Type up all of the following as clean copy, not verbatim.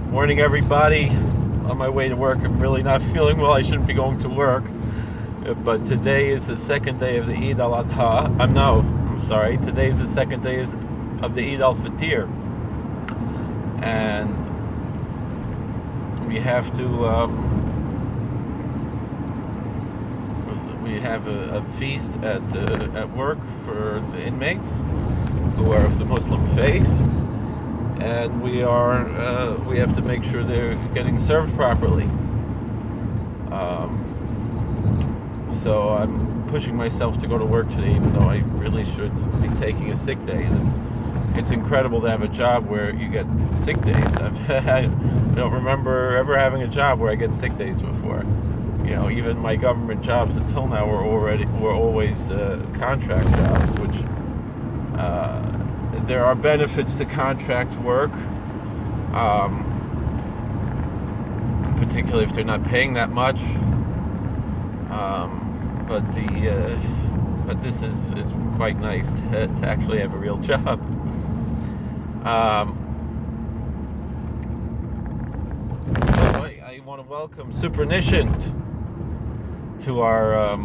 Morning, everybody. On my way to work. I'm really not feeling well. I shouldn't be going to work. But today is the second day of the Eid al-Adha. I'm sorry. Today is the second day of the Eid al-Fitr. And we have a feast at work for the inmates who are of the Muslim faith. And we have to make sure they're getting served properly. So I'm pushing myself to go to work today, even though I really should be taking a sick day. And it's incredible to have a job where you get sick days. I don't remember ever having a job where I get sick days before. You know, even my government jobs until now were always contract jobs, which. There are benefits to contract work, particularly if they're not paying that much. But this is quite nice to actually have a real job. So I want to welcome Supraniscient to our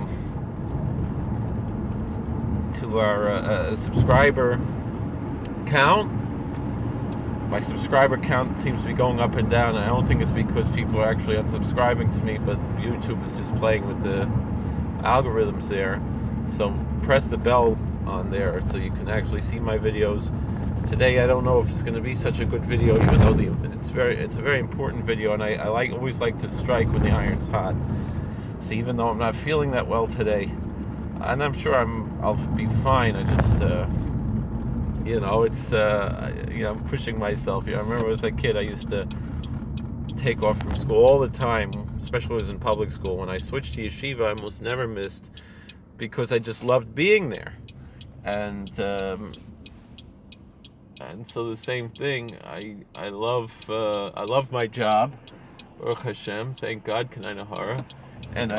subscriber count. My subscriber count seems to be going up and down, and I don't think it's because people are actually unsubscribing to me, but YouTube is just playing with the algorithms there. So press the bell on there so you can actually see my videos. Today I don't know if it's going to be such a good video, even though it's a very important video, and I always like to strike when the iron's hot. So even though I'm not feeling that well today, and I'm sure I'll be fine, I just I'm pushing myself. I remember as a kid I used to take off from school all the time, especially when I was in public school. When I switched to yeshiva, I almost never missed because I just loved being there. And so the same thing. I love my job. Baruch Hashem, thank God, Kanai Nahara. And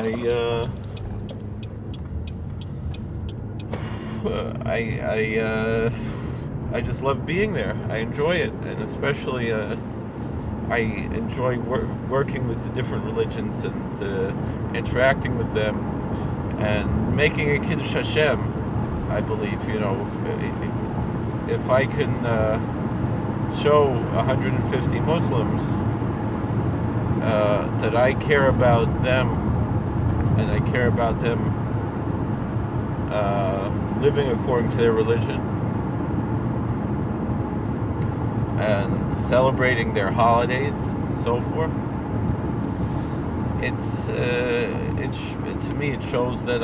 I just love being there. I enjoy it, and especially I enjoy working with the different religions and interacting with them and making a Kiddush Hashem. I believe, if I can show 150 Muslims that I care about them, and I care about them living according to their religion, and celebrating their holidays and so forth. To me it shows that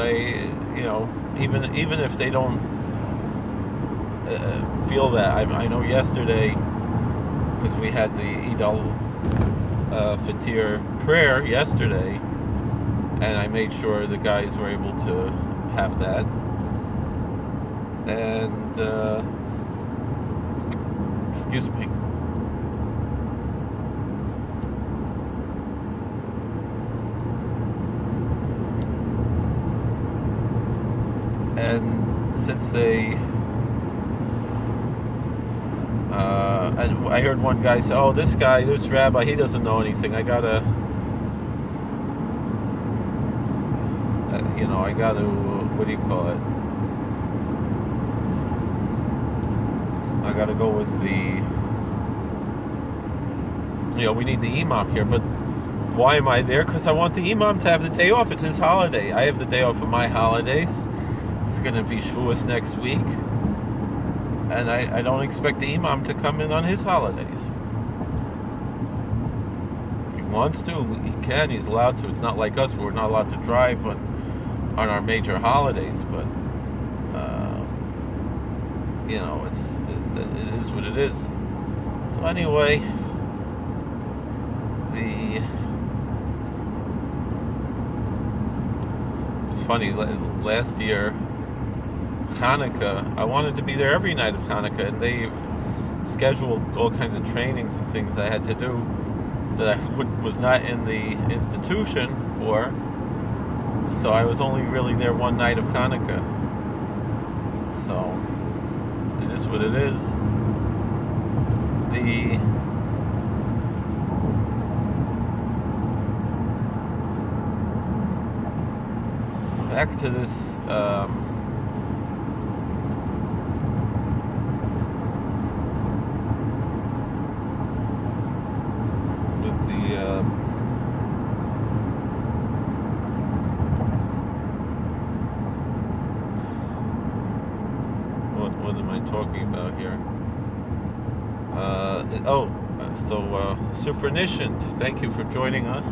even if they don't feel that. I know yesterday, because we had the Eid al-Fitr prayer yesterday, and I made sure the guys were able to have that. And excuse me. And since they and I heard one guy say, "Oh, this rabbi, he doesn't know anything. I gotta, what do you call it? I gotta go with we need the imam here." But why am I there? Because I want the imam to have the day off. It's his holiday. I have the day off of my holidays. It's gonna be Shavuos next week. And I don't expect the imam to come in on his holidays. If he wants to, he can. He's allowed to. It's not like us. We're not allowed to drive on our major holidays. But it is what it is. So anyway, it was funny. Last year, Hanukkah, I wanted to be there every night of Hanukkah, and they scheduled all kinds of trainings and things I had to do that I was not in the institution for, so I was only really there one night of Hanukkah. So it is what it is. back to this with the what am I talking about here? Supraniscient, thank you for joining us.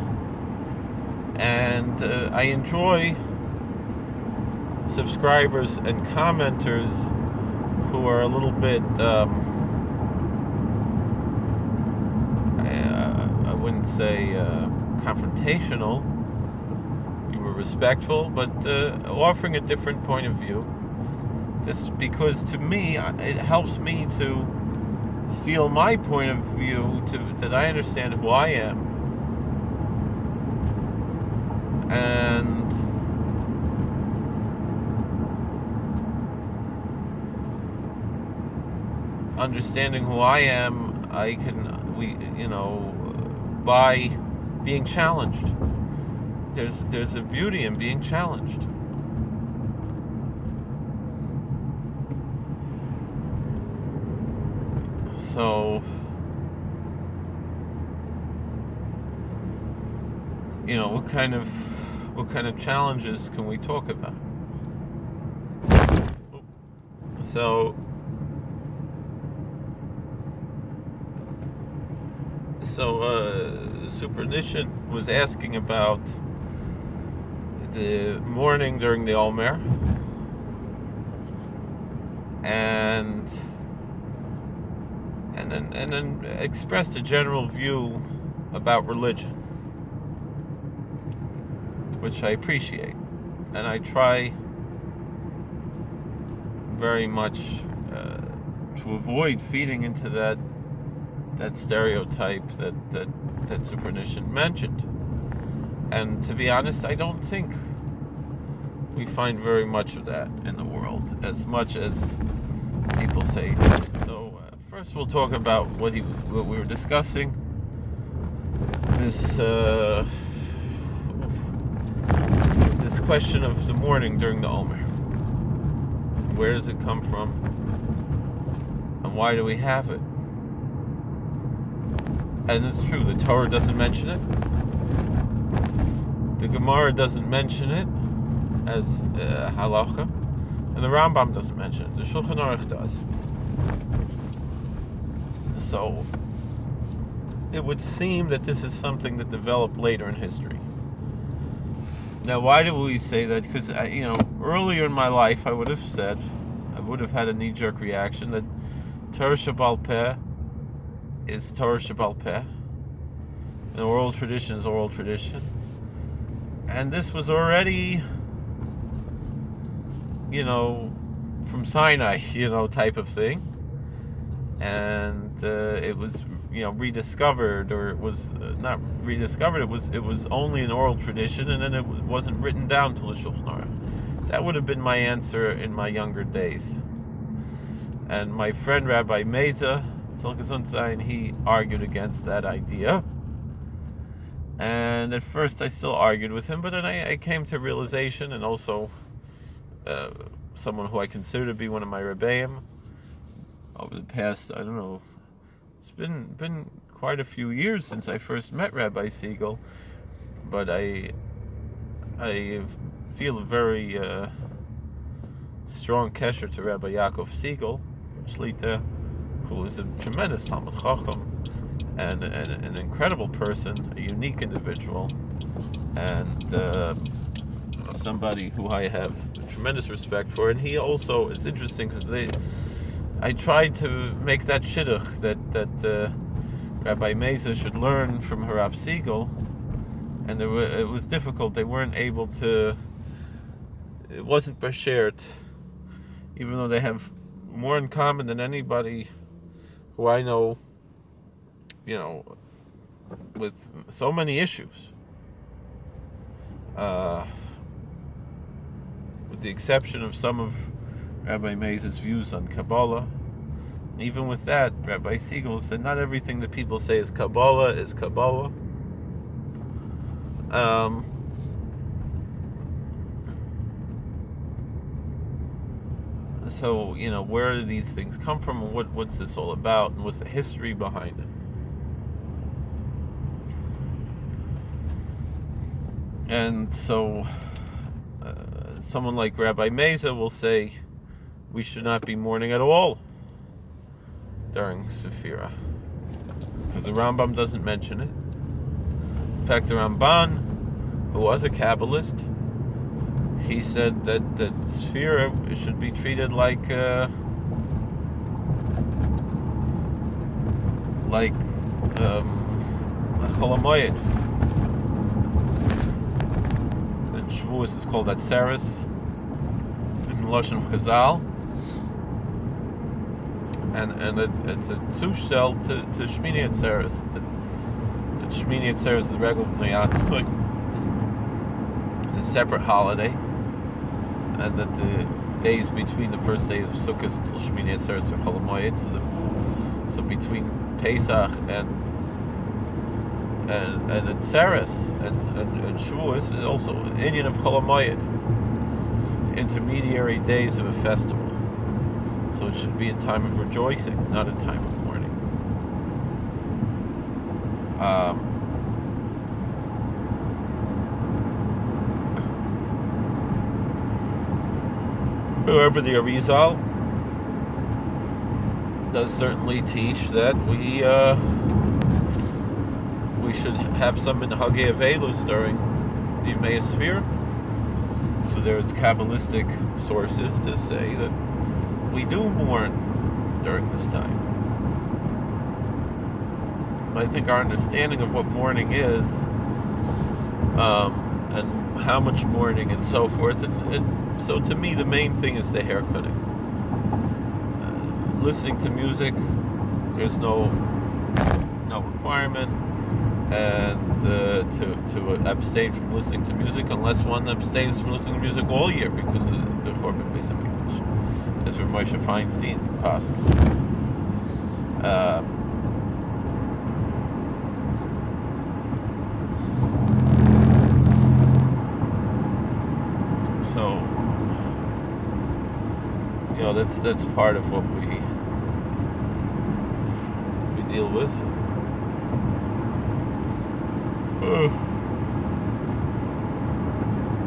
And I enjoy subscribers and commenters who are a little bit, I wouldn't say confrontational. You were respectful, but offering a different point of view. Just because to me, it helps me to seal my point of view, that I understand who I am, and understanding who I am, by being challenged. There's a beauty in being challenged. So, what kind of challenges can we talk about? So Supraniscient was asking about the mourning during the Omer, and then expressed a general view about religion, which I appreciate, and I try very much to avoid feeding into that stereotype that Supraniscient mentioned. And to be honest, I don't think we find very much of that in the world, as much as people say. So first we'll talk about what we were discussing. This question of the mourning during the Omer. Where does it come from? And why do we have it? And it's true, the Torah doesn't mention it. The Gemara doesn't mention it as halacha. And the Rambam doesn't mention it. The Shulchan Aruch does. So, it would seem that this is something that developed later in history. Now, why do we say that? Because, earlier in my life, I would have had a knee-jerk reaction that Torah Shebaal Peh is Torah Shebaal Peh. And oral tradition is oral tradition. And this was already, from Sinai, type of thing. And it was, rediscovered, or it was not rediscovered. It was only an oral tradition, and then it wasn't written down till the Shulchan Aruch. That would have been my answer in my younger days. And my friend Rabbi Meza, he argued against that idea. And at first I still argued with him, but then I came to realization, and also someone who I consider to be one of my Rebbeim over the past, it's been quite a few years since I first met Rabbi Siegel, but I feel a very strong kesher to Rabbi Yaakov Siegel, Shlita, who is a tremendous Talmud Chacham, and an incredible person, a unique individual, and somebody who I have tremendous respect for. And he also, it's interesting because I tried to make that shidduch that Rabbi Meza should learn from Harav Siegel, and it was difficult. They weren't able to. It wasn't bashert, even though they have more in common than anybody who I know, with so many issues. With the exception of some of Rabbi Meza's views on Kabbalah. And even with that, Rabbi Siegel said not everything that people say is Kabbalah is Kabbalah. So, where do these things come from, and what's this all about, and what's the history behind it? And so, someone like Rabbi Meza will say we should not be mourning at all during Sephirah, because the Rambam doesn't mention it. In fact, the Ramban, who was a Kabbalist, he said that Sephirah should be treated like Chol HaMoed. In Shavuos it's called Atzeres, in Lashon of Chazal, and it's a Zushtel to Shmini Atzeres. That Shmini Atzeres is regularly Atzmuk. It's a separate holiday, and that the days between the first day of Sukkot until Shmini Atzeres are Chol HaMoed. So between Pesach and Atzeres and Shavuos is also an Inyan of Chol HaMoed, intermediary days of a festival. So it should be a time of rejoicing, not a time of mourning. However, the Arizal does certainly teach that we should have some minhagei avelus during the Yemei Sefirah. So there's Kabbalistic sources to say that we do mourn during this time. I think our understanding of what mourning is, and how much mourning and so forth, and so to me the main thing is the hair cutting. Listening to music, there's no requirement, and to abstain from listening to music unless one abstains from listening to music all year because of the Chorban Beis Hamikdash, as for Moshe Feinstein possible. So that's part of what we deal with.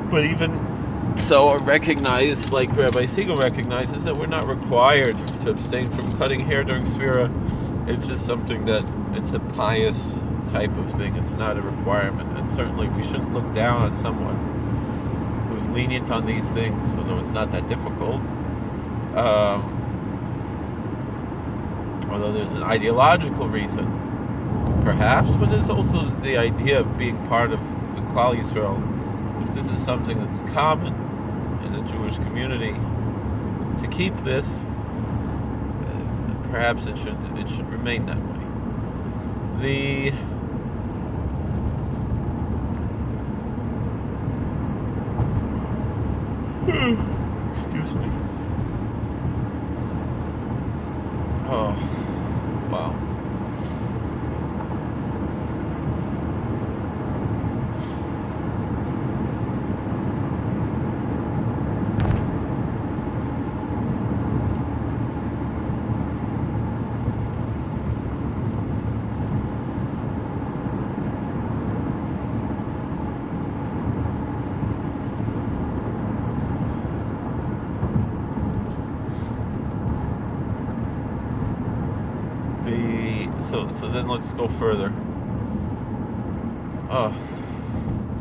But even so, I recognize, like Rabbi Siegel recognizes, that we're not required to abstain from cutting hair during Sefirah. It's just something that it's a pious type of thing. It's not a requirement, and certainly we shouldn't look down on someone who's lenient on these things, although it's not that difficult. Although there's an ideological reason, perhaps, but there's also the idea of being part of the Klal Yisrael. If this is something that's common in the Jewish community, to keep this, perhaps it should remain that way. Excuse me. Oh, wow. So then let's go further.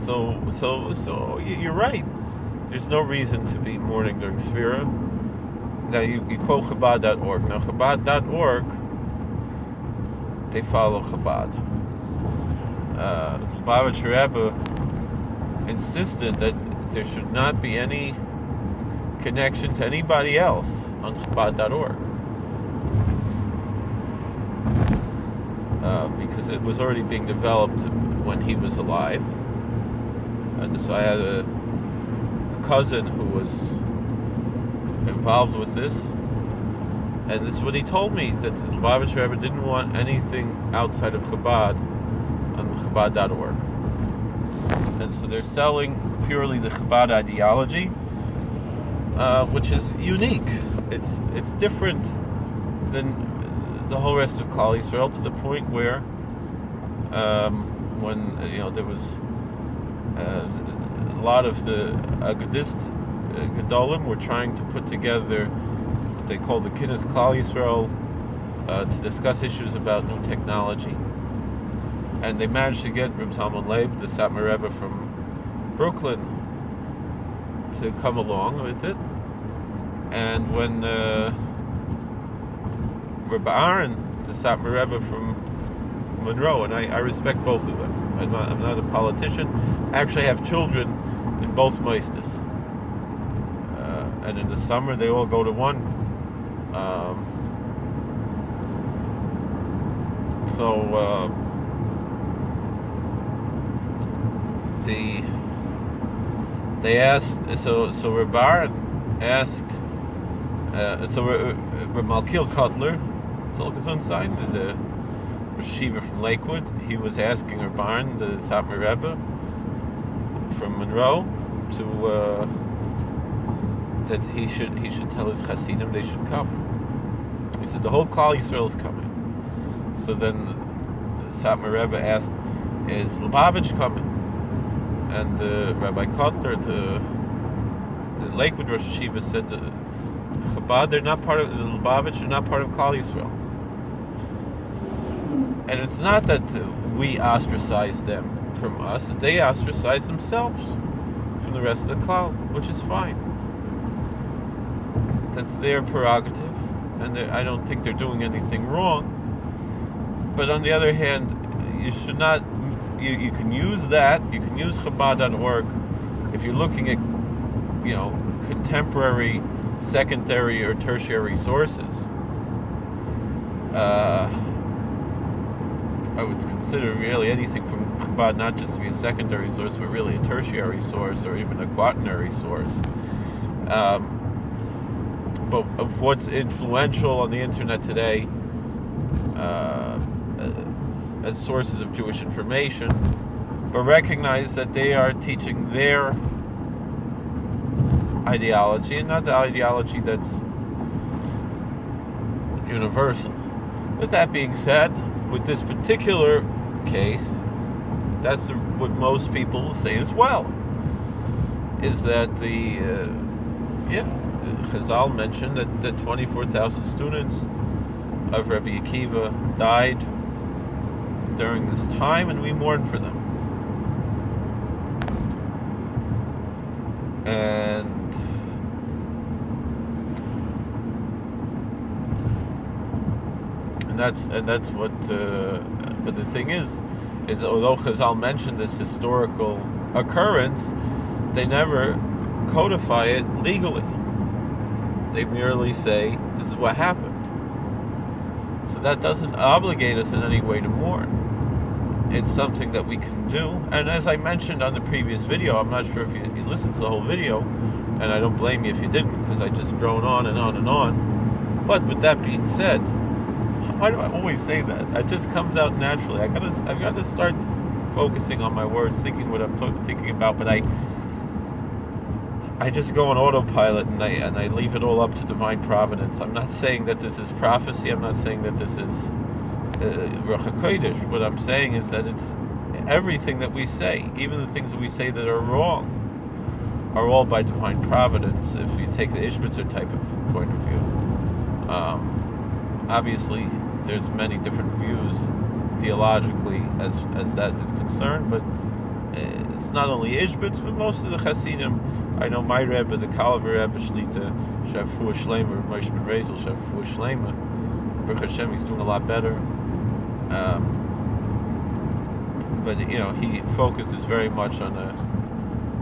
So you're right. There's no reason to be mourning during Sefirah. Now you quote Chabad.org. Now Chabad.org, they follow Chabad. The Lubavitcher Rebbe insisted that there should not be any connection to anybody else on Chabad.org. Because it was already being developed when he was alive. And so I had a cousin who was involved with this, and this is what he told me, that the Lubavitcher Rebbe didn't want anything outside of Chabad on Chabad.org. And so they're selling purely the Chabad ideology, which is unique. it's different than the whole rest of Klal Yisrael, to the point where when there was a lot of the Agadist Gedolim were trying to put together what they call the Kinnis Klal Yisrael to discuss issues about new technology, and they managed to get Reb Zalman Leib, the Satmar Rebbe from Brooklyn, to come along with it. And when Reb Aaron, the Satmar Rebbe from Monroe, and I respect both of them. I'm not a politician. I actually have children in both moistus. And in the summer, they all go to one. They asked. So Reb Aaron asked. Reb Malkiel Kotler, Zolkazon the Shiva from Lakewood, he was asking Reb Aaron, the Satmar Rebbe from Monroe, to that he should tell his Hasidim they should come. He said the whole Klal Yisrael is coming. So then the Satmar Rebbe asked, "Is Lubavitch coming?" And Rabbi Kotler, the Lakewood Rosh Hashiva, said, "Chabad, they're not part of the Lubavitch. They're not part of Klal Yisrael." And it's not that we ostracize them from us; they ostracize themselves from the rest of the Klal, which is fine. That's their prerogative, and I don't think they're doing anything wrong. But on the other hand, you should not. You can use that. You can use Chabad.org if you're looking at, contemporary, secondary, or tertiary sources. I would consider really anything from Chabad not just to be a secondary source, but really a tertiary source or even a quaternary source. But of what's influential on the internet today as sources of Jewish information, but recognize that they are teaching their ideology and not the ideology that's universal. With that being said, with this particular case, that's what most people say as well, is that Chazal mentioned that 24,000 students of Rabbi Akiva died during this time, and we mourn for them. And that's what. But the thing is although Chazal mentioned this historical occurrence, they never codify it legally. They merely say this is what happened. So that doesn't obligate us in any way to mourn. It's something that we can do. And as I mentioned on the previous video, I'm not sure if you listened to the whole video, and I don't blame you if you didn't, because I just drone on and on and on. But with that being said, why do I always say that? It just comes out naturally. I've got to start focusing on my words, thinking what I'm thinking about. But I just go on autopilot and I leave it all up to divine providence. I'm not saying that this is prophecy. I'm not saying that this is Ruach HaKodesh. What I'm saying is that it's everything that we say, even the things that we say that are wrong, are all by divine providence. If you take the Ishbitzer type of point of view, obviously there's many different views theologically as that is concerned, but it's not only Ishbitz, but most of the Hasidim. I know my Rebbe, the Kalaver Rebbe Shlita, Shafu Shleimer, Moshe Ben Rezel, Shafu Shleimer. Baruch Hashem, he's doing a lot better. But he focuses very much on a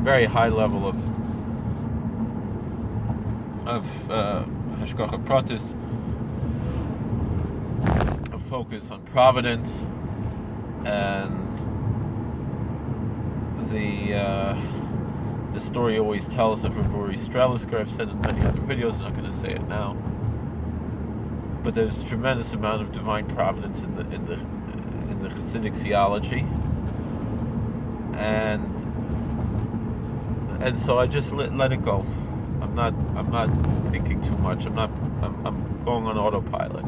very high level of Hashgacha Pratis, a focus on providence, and the story always tells of Rabbi Strelisker. I've said it in many other videos, I'm not going to say it now. But there's a tremendous amount of divine providence in the Hasidic theology, and so I just let it go. I'm not thinking too much. I'm I'm going on autopilot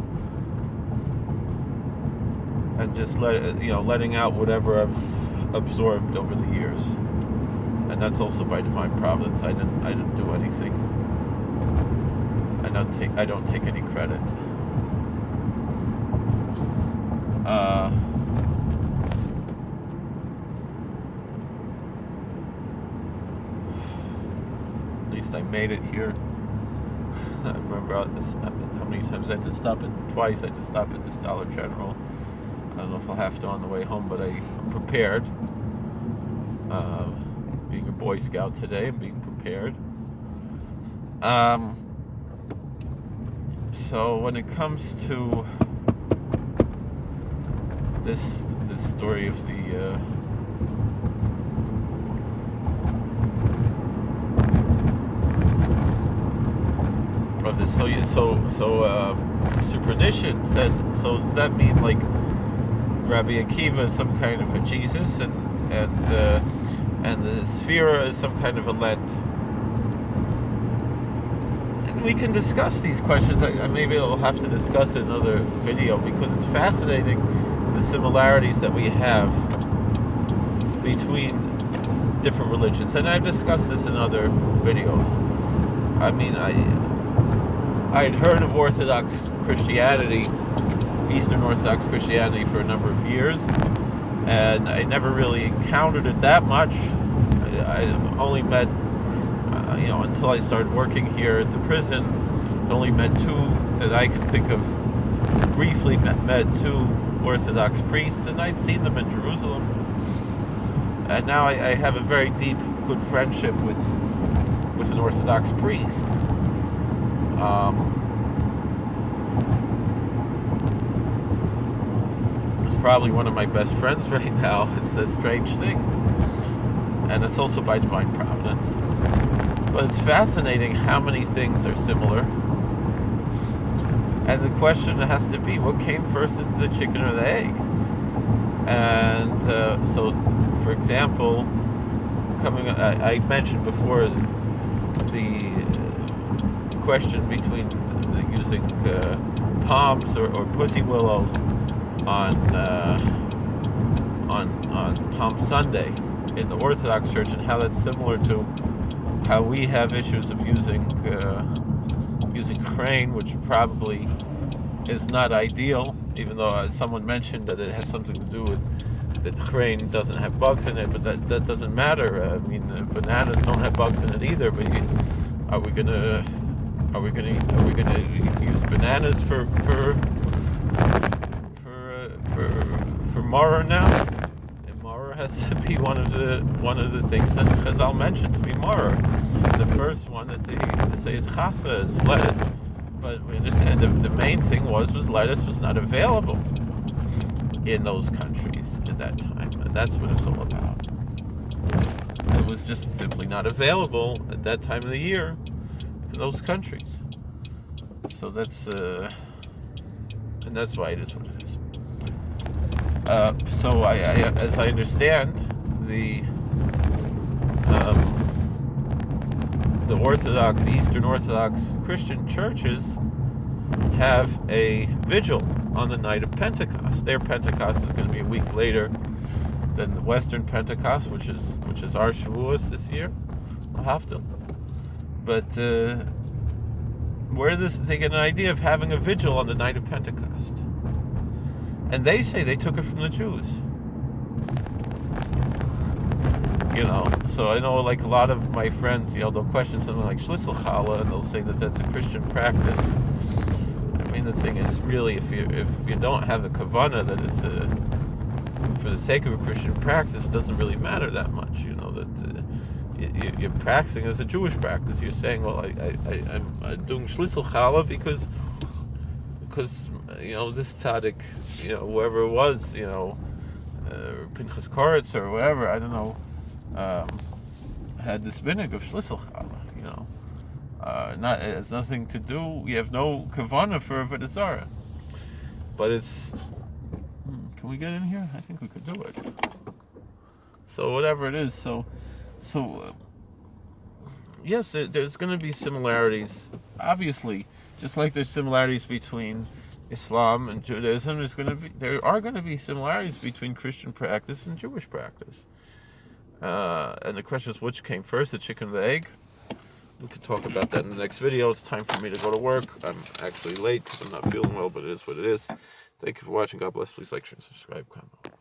and just letting out whatever I've absorbed over the years. And that's also by divine providence. I didn't do anything. I don't take any credit. At least I made it here. I remember how many times I had to stop twice. I had to stop at this Dollar General. I don't know if I'll have to on the way home, but I'm prepared. Being a Boy Scout today, I'm being prepared. So when it comes to this story of the Supraniscient said, so does that mean like Rabbi Akiva is some kind of a Jesus and the Sphira is some kind of a Lent? And we can discuss these questions. Maybe I'll have to discuss it in another video because it's fascinating the similarities that we have between different religions. And I've discussed this in other videos. I mean, I'd heard of Orthodox Christianity, Eastern Orthodox Christianity, for a number of years, and I never really encountered it that much. I only met, until I started working here at the prison, I only met two that I can think of. Briefly met two Orthodox priests, and I'd seen them in Jerusalem. And now I have a very deep, good friendship with an Orthodox priest. He's probably one of my best friends right now. It's a strange thing. And it's also by divine providence. But it's fascinating how many things are similar. And the question has to be, what came first, the chicken or the egg? And so, for example, I mentioned before the question between using palms or pussy willow on Palm Sunday in the Orthodox Church, and how that's similar to how we have issues of using crane, which probably is not ideal, even though someone mentioned that it has something to do with that crane doesn't have bugs in it, but that doesn't matter. I mean, bananas don't have bugs in it either. But are we gonna use bananas for Mara now? And Mara has to be one of the things that Chazal mentioned to be Mara. The first one that they say is chasa, is lettuce. But we understand the main thing was lettuce was not available in those countries at that time, and that's what it's all about. It was just simply not available at that time of the year in those countries. So that's and that's why it is what it is. So I as I understand, the Orthodox, Eastern Orthodox Christian churches have a vigil on the night of Pentecost. Their Pentecost is going to be a week later than the Western Pentecost, which is our Shavuos this year. I'll have to. But where does they get an idea of having a vigil on the night of Pentecost? And they say they took it from the Jews. So I know, like, a lot of my friends, they'll question something like Shlisel Challah, and they'll say that that's a Christian practice. I mean, the thing is, really, if you don't have a kavanah that is for the sake of a Christian practice, it doesn't really matter that much. That you're practicing as a Jewish practice. You're saying, well, I'm doing Shlisel Challah because this tzaddik, whoever it was, Pinchas Koretz or whatever, I don't know, had this minhag of Shlisel Challah, it has nothing to do, you have no kavanah for Avodah Zarah. But it's, can we get in here? I think we could do it. So whatever it is, so yes, there's going to be similarities. Obviously, just like there's similarities between Islam and Judaism, there are going to be similarities between Christian practice and Jewish practice. And the question is, which came first, the chicken or the egg? We could talk about that in the next video. It's time for me to go to work. I'm actually late because I'm not feeling well, but it is what it is. Thank you for watching. God bless. Please like, share, and subscribe. Comment.